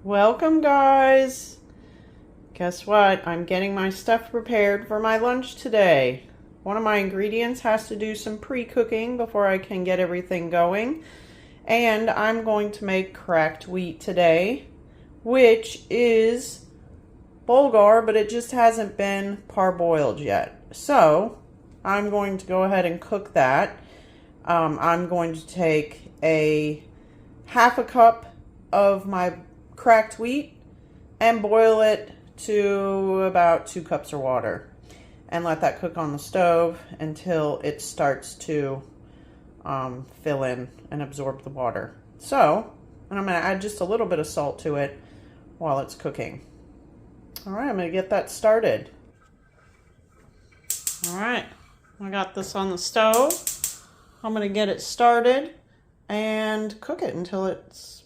Welcome, guys. Guess what? I'm getting my stuff prepared for my lunch today. One of my ingredients has to do some pre-cooking before I can get everything going. And I'm going to make cracked wheat today, which is bulgur, but it just hasn't been parboiled yet. So I'm going to go ahead and cook that. I'm going to take a half a cup of my cracked wheat and boil it to about 2 cups of water and let that cook on the stove until it starts to fill in and absorb the water. So, and I'm going to add just a little bit of salt to it while it's cooking. All right, I'm going to get that started. All right, I got this on the stove. I'm going to get it started and cook it until it's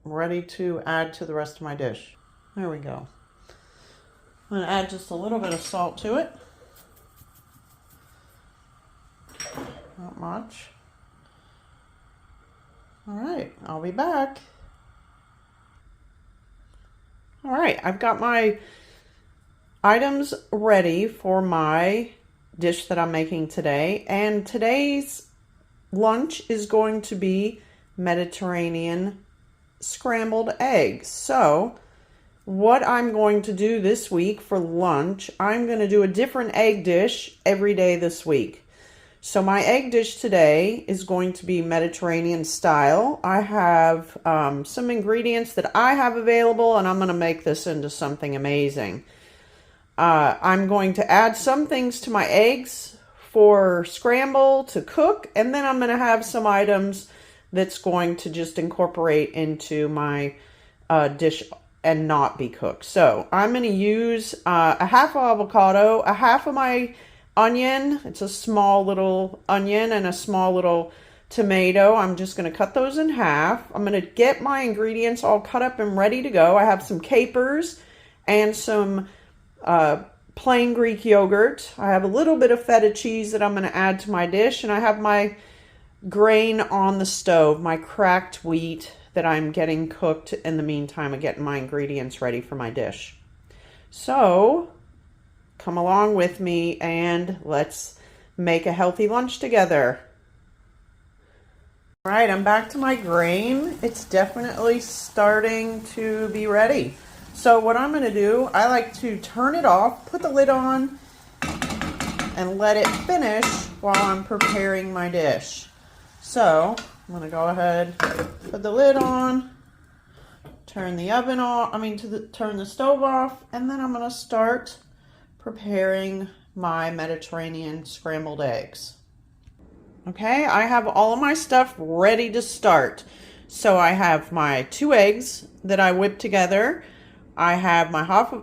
ready to add to the rest of my dish. There we go. I'm going to add just a little bit of salt to it. Not much. All right, I'll be back. All right, I've got my items ready for my dish that I'm making today. And today's lunch is going to be Mediterranean scrambled eggs. So what I'm going to do this week for lunch, I'm going to do a different egg dish every day this week. So my egg dish today is going to be Mediterranean style. I have some ingredients that I have available, and I'm going to make this into something amazing. I'm going to add some things to my eggs for scramble to cook, and then I'm going to have some items that's going to just incorporate into my dish and not be cooked. So I'm going to use a half avocado, a half of my onion. It's a small little onion and a small little tomato. I'm just going to cut those in half. I'm going to get my ingredients all cut up and ready to go. I have some capers and some plain Greek yogurt. I have a little bit of feta cheese that I'm going to add to my dish, and I have my grain on the stove, my cracked wheat that I'm getting cooked in the meantime of getting my ingredients ready for my dish. So come along with me and let's make a healthy lunch together. All right, I'm back to my grain. It's definitely starting to be ready. So what I'm going to do, I like to turn it off, put the lid on, and let it finish while I'm preparing my dish. So I'm going to go ahead, put the lid on, turn the oven off, turn the stove off, and then I'm going to start preparing my Mediterranean scrambled eggs. Okay, I have all of my stuff ready to start. So I have my 2 eggs that I whipped together. I have my half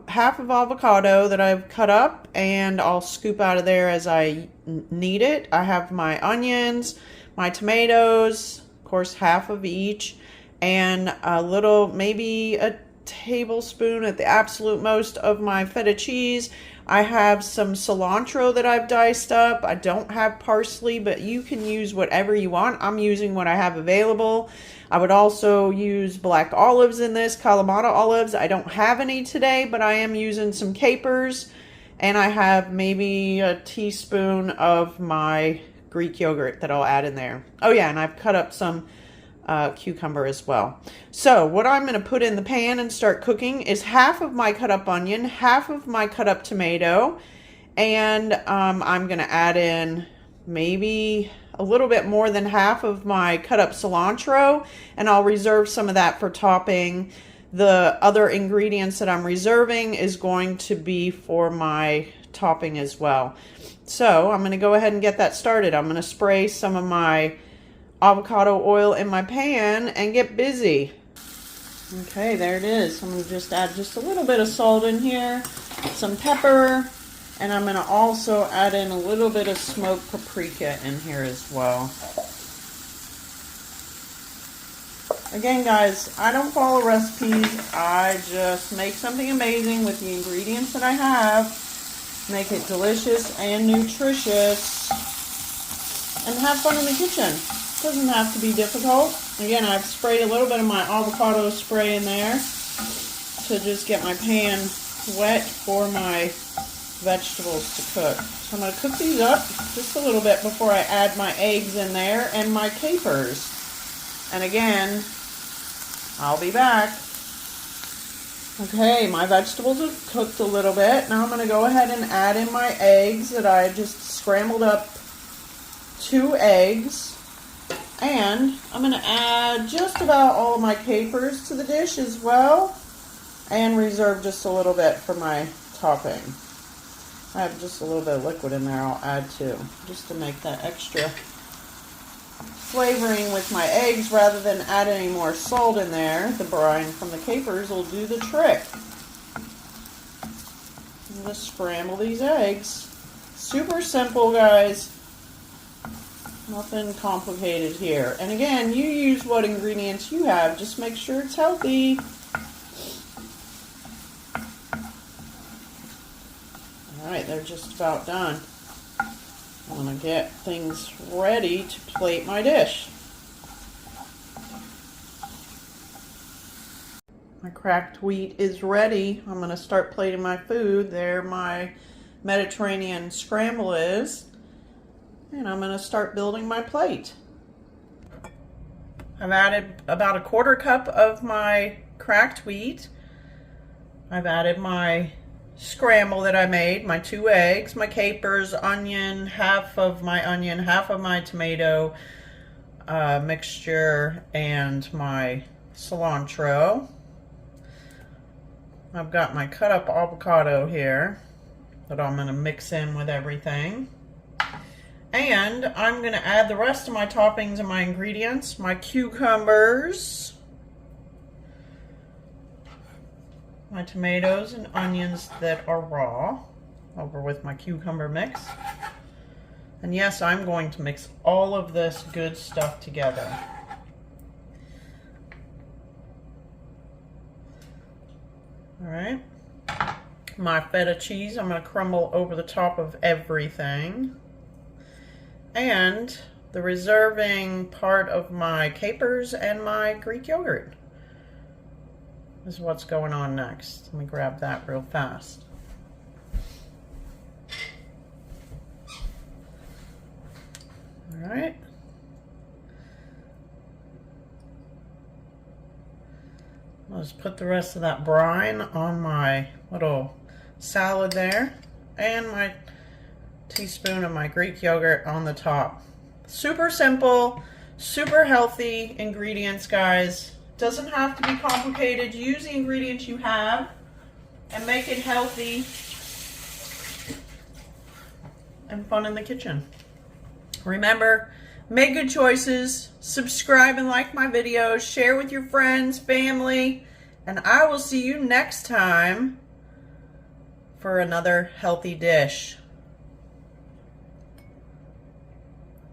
of avocado that I've cut up, and I'll scoop out of there as I need it. I have my onions, my tomatoes, of course half of each, and a little, maybe a tablespoon at the absolute most of my feta cheese. I have some cilantro that I've diced up. I don't have parsley, but you can use whatever you want. I'm using what I have available. I would also use black olives in this, Kalamata olives. I don't have any today, but I am using some capers, and I have maybe a teaspoon of my Greek yogurt that I'll add in there. Oh yeah, and I've cut up some cucumber as well. So what I'm going to put in the pan and start cooking is half of my cut up onion, half of my cut up tomato, and I'm going to add in maybe a little bit more than half of my cut up cilantro, and I'll reserve some of that for topping. The other ingredients that I'm reserving is going to be for my topping as well. So I'm going to go ahead and get that started. I'm going to spray some of my avocado oil in my pan and get busy. Okay, there it is. I'm going to just add just a little bit of salt in here, some pepper, and I'm going to also add in a little bit of smoked paprika in here as well. Again, guys, I don't follow recipes. I just make something amazing with the ingredients that I have. Make it delicious and nutritious, and have fun in the kitchen. Doesn't have to be difficult. Again, I've sprayed a little bit of my avocado spray in there. to just get my pan wet for my vegetables to cook. So I'm going to cook these up just a little bit before I add my eggs in there and my capers. And again, I'll be back. Okay, my vegetables have cooked a little bit. Now I'm going to go ahead and add in my eggs that I just scrambled up 2 eggs. And I'm going to add just about all of my capers to the dish as well. And reserve just a little bit for my topping. I have just a little bit of liquid in there I'll add too, just to make that extra flavoring with my eggs rather than add any more salt in there. The brine from the capers will do the trick. I'm going to scramble these eggs. Super simple, guys. Nothing complicated here. And again, you use what ingredients you have. Just make sure it's healthy. Alright, they're just about done. I'm going to get things ready to plate my dish. My cracked wheat is ready. I'm going to start plating my food. There my Mediterranean scramble is. And I'm going to start building my plate. I've added about 1/4 cup of my cracked wheat. I've added my scramble that I made, my 2 eggs, my capers, onion, half of my tomato mixture, and my cilantro. I've got my cut up avocado here that I'm going to mix in with everything. And I'm going to add the rest of my toppings and my ingredients, my cucumbers, my tomatoes and onions that are raw over with my cucumber mix. And yes, I'm going to mix all of this good stuff together. All right. My feta cheese, I'm going to crumble over the top of everything. And the reserving part of my capers and my Greek yogurt is what's going on next. Let me grab that real fast. All right. I'll just put the rest of that brine on my little salad there, and my teaspoon of my Greek yogurt on the top. Super simple, super healthy ingredients, guys. Doesn't have to be complicated. Use the ingredients you have and make it healthy and fun in the kitchen. Remember, make good choices, subscribe and like my videos, share with your friends, family, and I will see you next time for another healthy dish.